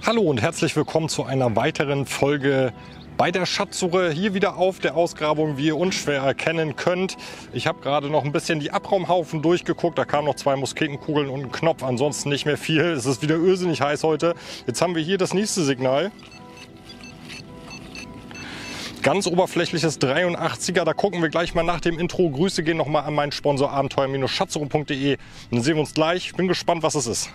Hallo und herzlich willkommen zu einer weiteren Folge bei der Schatzsuche. Hier wieder auf der Ausgrabung, wie ihr unschwer erkennen könnt. Ich habe gerade noch ein bisschen die Abraumhaufen durchgeguckt. Da kamen noch 2 Musketenkugeln und ein Knopf. Ansonsten nicht mehr viel. Es ist wieder irrsinnig heiß heute. Jetzt haben wir hier das nächste Signal. Ganz oberflächliches 83er. Da gucken wir gleich mal nach dem Intro. Grüße gehen nochmal an meinen Sponsor abenteuer-schatzsuche.de. Dann sehen wir uns gleich. Ich bin gespannt, was es ist.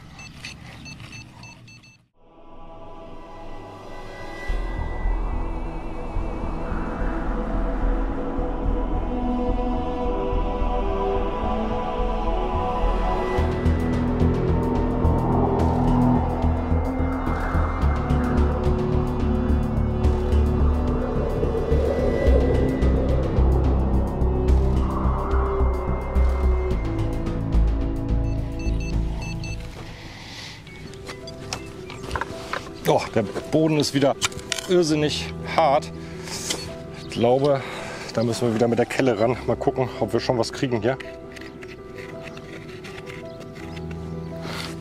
Oh, der Boden ist wieder irrsinnig hart. Ich glaube, da müssen wir wieder mit der Kelle ran. Mal gucken, ob wir schon was kriegen hier.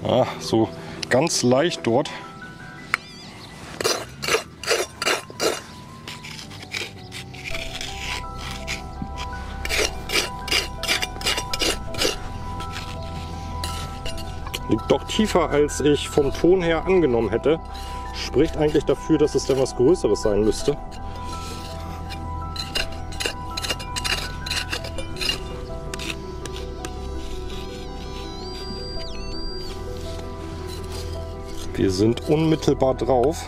Ah, so ganz leicht dort. Liegt doch tiefer, als ich vom Ton her angenommen hätte. Spricht eigentlich dafür, dass es dann was Größeres sein müsste. Wir sind unmittelbar drauf.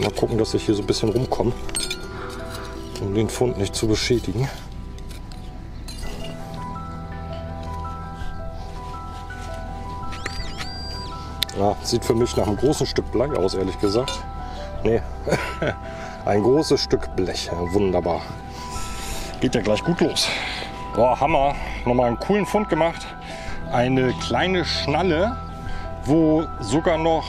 Mal gucken, dass ich hier so ein bisschen rumkomme, um den Fund nicht zu beschädigen. Ja, sieht für mich nach einem großen Stück Blei aus, ehrlich gesagt. Nee, ein großes Stück Blech. Ja, wunderbar. Geht ja gleich gut los. Boah, Hammer. Nochmal einen coolen Fund gemacht. Eine kleine Schnalle, wo sogar noch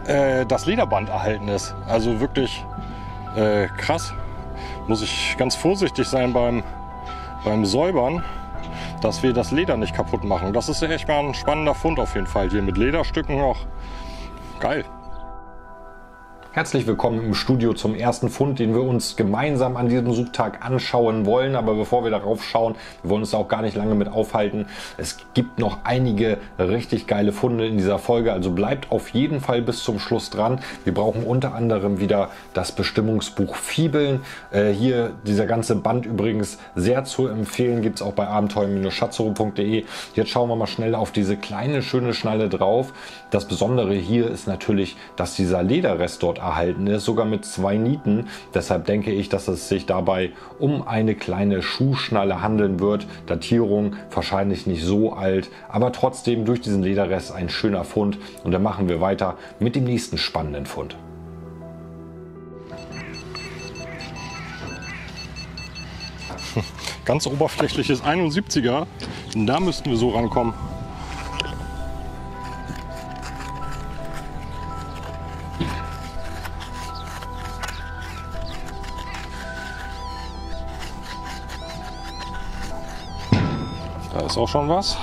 das Lederband erhalten ist. Also wirklich krass. Muss ich ganz vorsichtig sein beim Säubern, dass wir das Leder nicht kaputt machen. Das ist ja echt mal ein spannender Fund auf jeden Fall. Hier mit Lederstücken noch. Geil. Herzlich willkommen im Studio zum ersten Fund, den wir uns gemeinsam an diesem Suchtag anschauen wollen. Aber bevor wir darauf schauen, wir wollen uns da auch gar nicht lange mit aufhalten. Es gibt noch einige richtig geile Funde in dieser Folge, also bleibt auf jeden Fall bis zum Schluss dran. Wir brauchen unter anderem wieder das Bestimmungsbuch Fibeln. Hier dieser ganze Band übrigens sehr zu empfehlen, gibt es auch bei abenteuer-schatzsuche.de. Jetzt schauen wir mal schnell auf diese kleine schöne Schnalle drauf. Das Besondere hier ist natürlich, dass dieser Lederrest dort erhalten ist, sogar mit 2 Nieten. Deshalb denke ich, dass es sich dabei um eine kleine Schuhschnalle handeln wird. Datierung wahrscheinlich nicht so alt, aber trotzdem durch diesen Lederrest ein schöner Fund. Und dann machen wir weiter mit dem nächsten spannenden Fund. Ganz oberflächliches 71er. Da müssten wir so rankommen. Da ist auch schon was.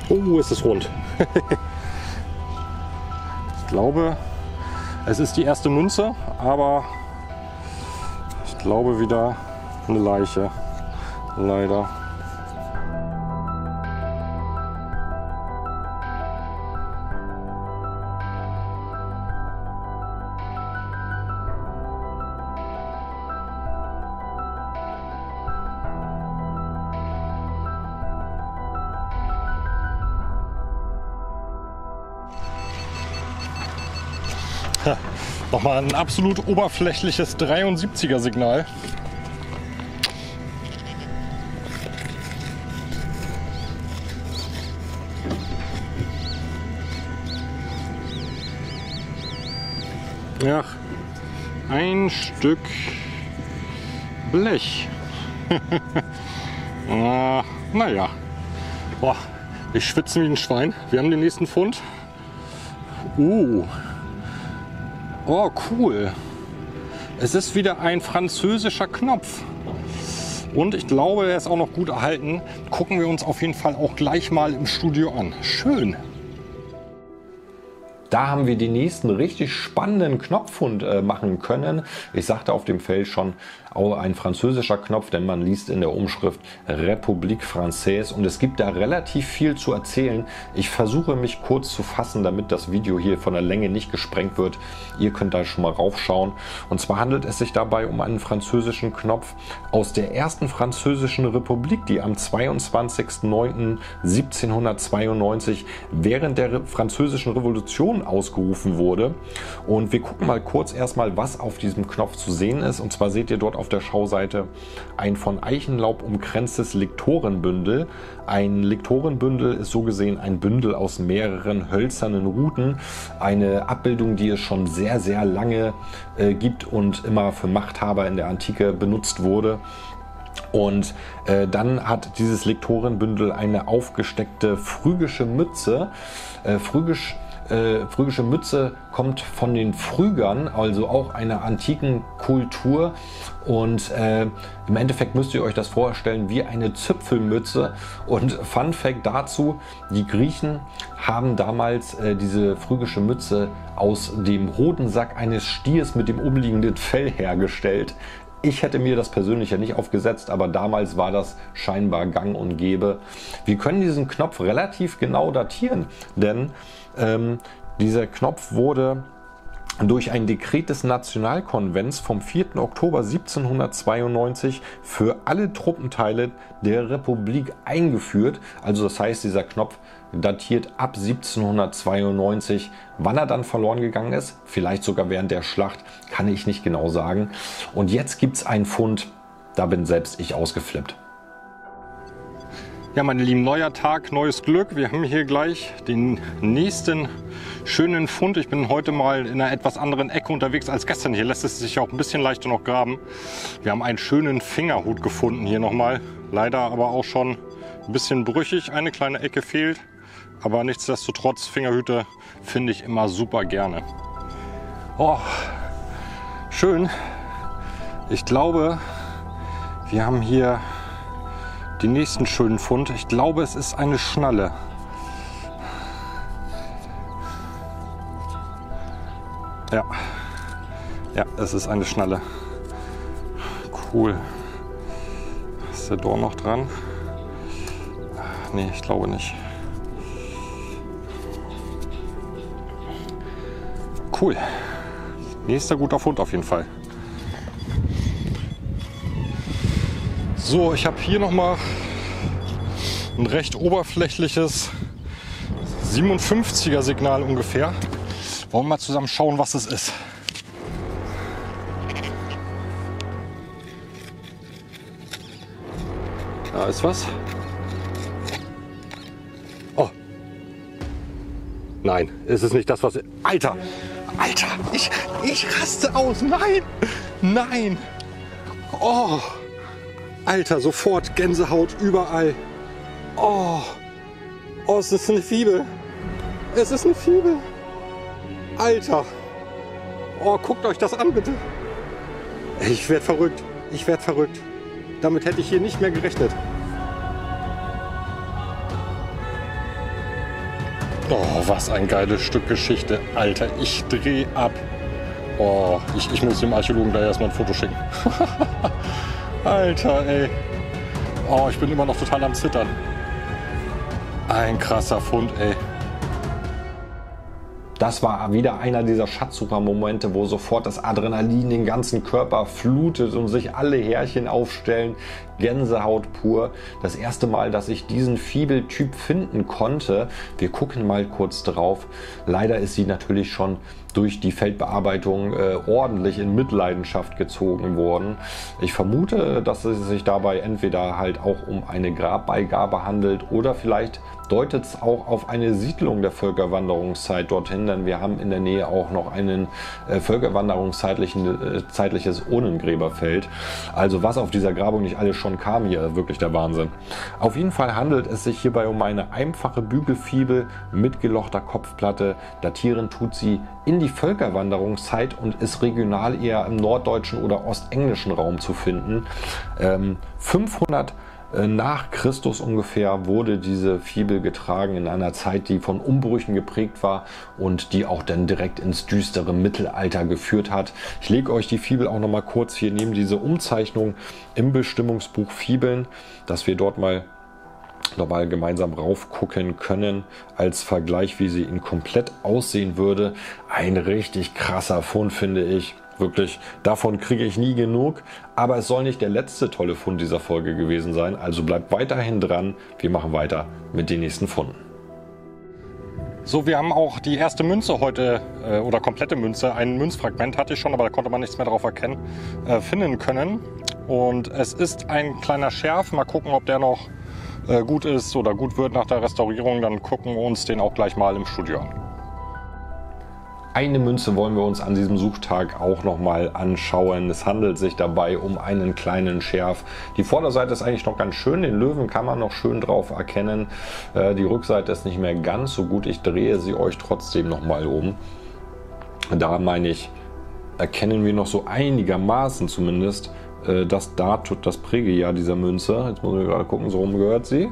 Oh, ist es rund. Ich glaube, es ist die erste Münze, aber ich glaube wieder eine Leiche, leider. Nochmal ein absolut oberflächliches 73er Signal. Ja, ein Stück Blech. Naja. Boah, ich schwitze wie ein Schwein. Wir haben den nächsten Fund. Oh, cool. Es ist wieder ein französischer Knopf. Und ich glaube, er ist auch noch gut erhalten. Gucken wir uns auf jeden Fall auch gleich mal im Studio an. Schön. Da haben wir den nächsten richtig spannenden Knopffund machen können. Ich sagte auf dem Feld schon, auch ein französischer Knopf, denn man liest in der Umschrift République Française und es gibt da relativ viel zu erzählen. Ich versuche mich kurz zu fassen, damit das Video hier von der Länge nicht gesprengt wird. Ihr könnt da schon mal raufschauen. Und zwar handelt es sich dabei um einen französischen Knopf aus der ersten französischen Republik, die am 22.09.1792 während der französischen Revolution ausgerufen wurde. Und wir gucken mal kurz erstmal, was auf diesem Knopf zu sehen ist. Und zwar seht ihr dort auf der Schauseite ein von Eichenlaub umkränztes Lektorenbündel. Ein Lektorenbündel ist so gesehen ein Bündel aus mehreren hölzernen Ruten. Eine Abbildung, die es schon sehr, sehr lange gibt und immer für Machthaber in der Antike benutzt wurde. Und dann hat dieses Lektorenbündel eine aufgesteckte phrygische Mütze. Phrygische Mütze kommt von den Phrygern, also auch einer antiken Kultur. Und im Endeffekt müsst ihr euch das vorstellen wie eine Zipfelmütze. Und Fun Fact dazu, die Griechen haben damals diese phrygische Mütze aus dem Hodensack eines Stiers mit dem umliegenden Fell hergestellt. Ich hätte mir das persönlich ja nicht aufgesetzt, aber damals war das scheinbar gang und gäbe. Wir können diesen Knopf relativ genau datieren, denn dieser Knopf wurde durch ein Dekret des Nationalkonvents vom 4. Oktober 1792 für alle Truppenteile der Republik eingeführt. Also das heißt, dieser Knopf datiert ab 1792. Wann er dann verloren gegangen ist, vielleicht sogar während der Schlacht, kann ich nicht genau sagen. Und jetzt gibt es einen Fund, da bin selbst ich ausgeflippt. Ja, meine Lieben, neuer Tag, neues Glück. Wir haben hier gleich den nächsten schönen Fund. Ich bin heute mal in einer etwas anderen Ecke unterwegs als gestern. Hier lässt es sich auch ein bisschen leichter noch graben. Wir haben einen schönen Fingerhut gefunden hier nochmal. Leider aber auch schon ein bisschen brüchig. Eine kleine Ecke fehlt. Aber nichtsdestotrotz, Fingerhüte finde ich immer super gerne. Oh, schön. Ich glaube, wir haben hier den nächsten schönen Fund. Ich glaube, es ist eine Schnalle. Ja, es ist eine Schnalle. Cool. Ist der Dorn noch dran? Nee, ich glaube nicht. Cool. Nächster guter Fund auf jeden Fall. So, ich habe hier noch mal ein recht oberflächliches 57er Signal ungefähr. Wollen wir mal zusammen schauen, was es ist. Da ist was. Oh. Nein, ist es nicht das, was... Alter! Alter! Ich raste aus! Nein! Nein! Oh! Alter, sofort Gänsehaut überall. Oh, es ist eine Fibel. Es ist eine Fibel. Alter. Oh, guckt euch das an, bitte. Ich werde verrückt. Ich werde verrückt. Damit hätte ich hier nicht mehr gerechnet. Oh, was ein geiles Stück Geschichte. Alter, ich drehe ab. Oh, ich muss dem Archäologen da erstmal ein Foto schicken. Alter, ey. Oh, ich bin immer noch total am Zittern. Ein krasser Fund, ey. Das war wieder einer dieser Schatzsucher-Momente, wo sofort das Adrenalin den ganzen Körper flutet und sich alle Härchen aufstellen. Gänsehaut pur. Das erste Mal, dass ich diesen Fibeltyp finden konnte. Wir gucken mal kurz drauf. Leider ist sie natürlich schon durch die Feldbearbeitung ordentlich in Mitleidenschaft gezogen wurden. Ich vermute, dass es sich dabei entweder halt auch um eine Grabbeigabe handelt oder vielleicht deutet es auch auf eine Siedlung der Völkerwanderungszeit dorthin, denn wir haben in der Nähe auch noch ein völkerwanderungszeitliches Urnengräberfeld. Also was auf dieser Grabung nicht alles schon kam, hier wirklich der Wahnsinn. Auf jeden Fall handelt es sich hierbei um eine einfache Bügelfibel mit gelochter Kopfplatte. Datieren tut sie in die Völkerwanderungszeit und ist regional eher im norddeutschen oder ostenglischen Raum zu finden. 500 nach Christus ungefähr wurde diese Fibel getragen in einer Zeit, die von Umbrüchen geprägt war und die auch dann direkt ins düstere Mittelalter geführt hat. Ich lege euch die Fibel auch noch mal kurz hier neben diese Umzeichnung im Bestimmungsbuch Fibeln, dass wir dort mal nochmal gemeinsam raufgucken können, als Vergleich, wie sie in komplett aussehen würde. Ein richtig krasser Fund, finde ich. Wirklich, davon kriege ich nie genug. Aber es soll nicht der letzte tolle Fund dieser Folge gewesen sein. Also bleibt weiterhin dran. Wir machen weiter mit den nächsten Funden. So, wir haben auch die erste Münze heute, oder komplette Münze, ein Münzfragment hatte ich schon, aber da konnte man nichts mehr drauf erkennen, finden können. Und es ist ein kleiner Scherf. Mal gucken, ob der noch gut ist oder gut wird nach der Restaurierung. Dann gucken wir uns den auch gleich mal im Studio an. Eine Münze wollen wir uns an diesem Suchtag auch nochmal anschauen. Es handelt sich dabei um einen kleinen Scherf. Die Vorderseite ist eigentlich noch ganz schön, den Löwen kann man noch schön drauf erkennen. Die Rückseite ist nicht mehr ganz so gut. Ich drehe sie euch trotzdem nochmal um. Da meine ich, erkennen wir noch so einigermaßen zumindest das Datum, das Prägejahr dieser Münze. Jetzt muss ich gerade gucken, so rum gehört sie.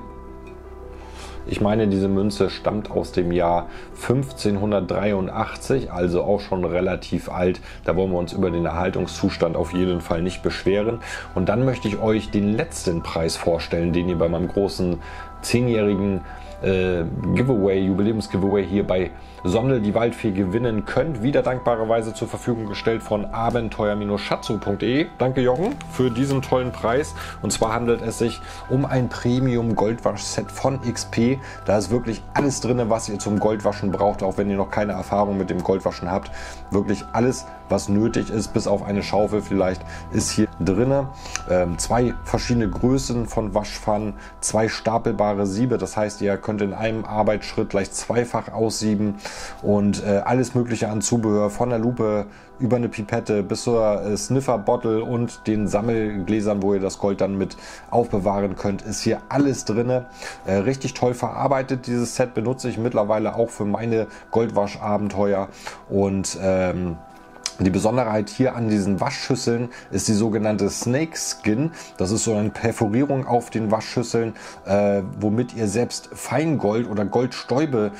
Ich meine, diese Münze stammt aus dem Jahr 1583, also auch schon relativ alt. Da wollen wir uns über den Erhaltungszustand auf jeden Fall nicht beschweren. Und dann möchte ich euch den letzten Preis vorstellen, den ihr bei meinem großen 10-jährigen Giveaway, Jubiläums-Giveaway hier bei Sondel die Waldfee gewinnen könnt. Wieder dankbarerweise zur Verfügung gestellt von abenteuer-schatzung.de. Danke Jochen für diesen tollen Preis. Und zwar handelt es sich um ein Premium Goldwasch-Set von XP. Da ist wirklich alles drin, was ihr zum Goldwaschen braucht, auch wenn ihr noch keine Erfahrung mit dem Goldwaschen habt. Wirklich alles, was nötig ist, bis auf eine Schaufel vielleicht, ist hier drin. 2 verschiedene Größen von Waschpfannen, 2 stapelbare Siebe. Das heißt, ihr könnt in einem Arbeitsschritt gleich zweifach aussieben und alles mögliche an Zubehör, von der Lupe über eine Pipette bis zur Sniffer-Bottle und den Sammelgläsern, wo ihr das Gold dann mit aufbewahren könnt, ist hier alles drin. Richtig toll verarbeitet. Dieses Set benutze ich mittlerweile auch für meine Goldwaschabenteuer und die Besonderheit hier an diesen Waschschüsseln ist die sogenannte Snake Skin. Das ist so eine Perforierung auf den Waschschüsseln, womit ihr selbst Feingold oder Goldstäube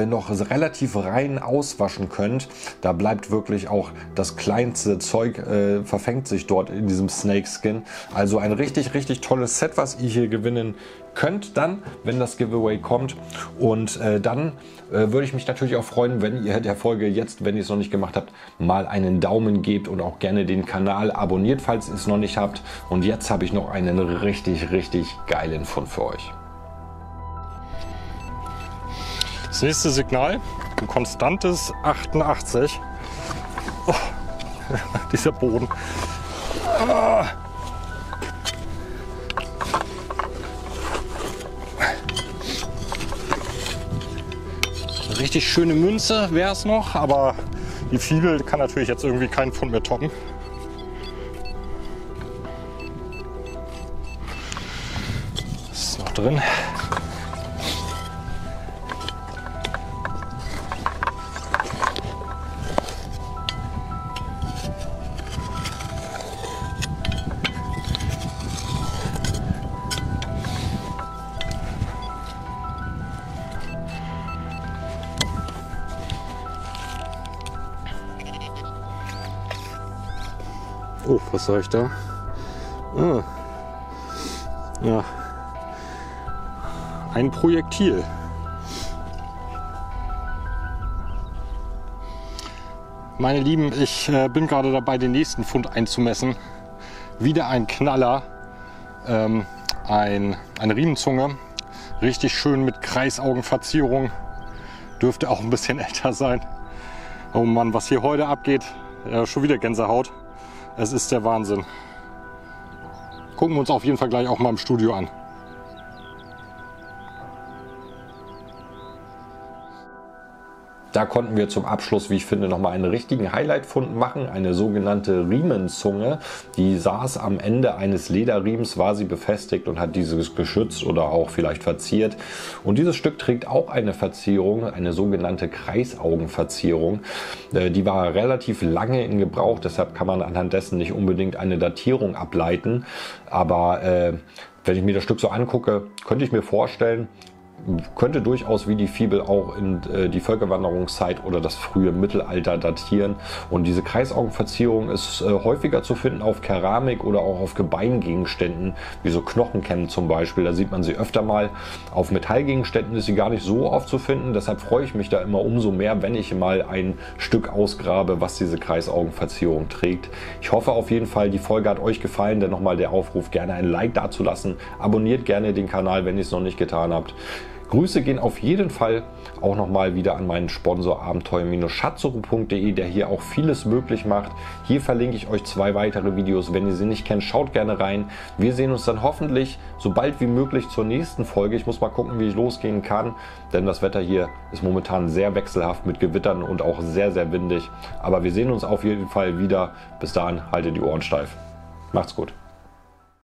noch relativ rein auswaschen könnt. Da bleibt wirklich auch das kleinste Zeug, verfängt sich dort in diesem Snake Skin. Also ein richtig, richtig tolles Set, was ihr hier gewinnen könnt dann, wenn das Giveaway kommt. Und dann würde ich mich natürlich auch freuen, wenn ihr der Folge jetzt, wenn ihr es noch nicht gemacht habt, mal einen Daumen gebt und auch gerne den Kanal abonniert, falls ihr es noch nicht habt. Und jetzt habe ich noch einen richtig, richtig geilen Fund für euch. Das nächste Signal, ein konstantes 88. Oh, dieser Boden. Ah. Richtig schöne Münze wäre es noch, aber die Fibel kann natürlich jetzt irgendwie keinen Pfund mehr toppen. Das ist noch drin. Oh, was soll ich da? Ah. Ja. Ein Projektil. Meine Lieben, ich bin gerade dabei, den nächsten Fund einzumessen. Wieder ein Knaller. Eine Riemenzunge. Richtig schön mit Kreisaugenverzierung. Dürfte auch ein bisschen älter sein. Oh Mann, was hier heute abgeht, schon wieder Gänsehaut. Es ist der Wahnsinn. Gucken wir uns auf jeden Fall gleich auch mal im Studio an. Da konnten wir zum Abschluss, wie ich finde, nochmal einen richtigen Highlight-Fund machen. Eine sogenannte Riemenzunge. Die saß am Ende eines Lederriems, war sie befestigt und hat dieses geschützt oder auch vielleicht verziert. Und dieses Stück trägt auch eine Verzierung, eine sogenannte Kreisaugenverzierung. Die war relativ lange in Gebrauch, deshalb kann man anhand dessen nicht unbedingt eine Datierung ableiten. Aber wenn ich mir das Stück so angucke, könnte ich mir vorstellen, könnte durchaus wie die Fibel auch in die Völkerwanderungszeit oder das frühe Mittelalter datieren. Und diese Kreisaugenverzierung ist häufiger zu finden auf Keramik oder auch auf Gebeingegenständen, wie so Knochenkämmen zum Beispiel. Da sieht man sie öfter mal. Auf Metallgegenständen ist sie gar nicht so oft zu finden. Deshalb freue ich mich da immer umso mehr, wenn ich mal ein Stück ausgrabe, was diese Kreisaugenverzierung trägt. Ich hoffe auf jeden Fall, die Folge hat euch gefallen. Denn nochmal der Aufruf, gerne ein Like dazulassen. Abonniert gerne den Kanal, wenn ihr es noch nicht getan habt. Grüße gehen auf jeden Fall auch nochmal wieder an meinen Sponsor abenteuer-schatzsuche.de, der hier auch vieles möglich macht. Hier verlinke ich euch 2 weitere Videos. Wenn ihr sie nicht kennt, schaut gerne rein. Wir sehen uns dann hoffentlich so bald wie möglich zur nächsten Folge. Ich muss mal gucken, wie ich losgehen kann, denn das Wetter hier ist momentan sehr wechselhaft mit Gewittern und auch sehr, sehr windig. Aber wir sehen uns auf jeden Fall wieder. Bis dahin, haltet die Ohren steif. Macht's gut.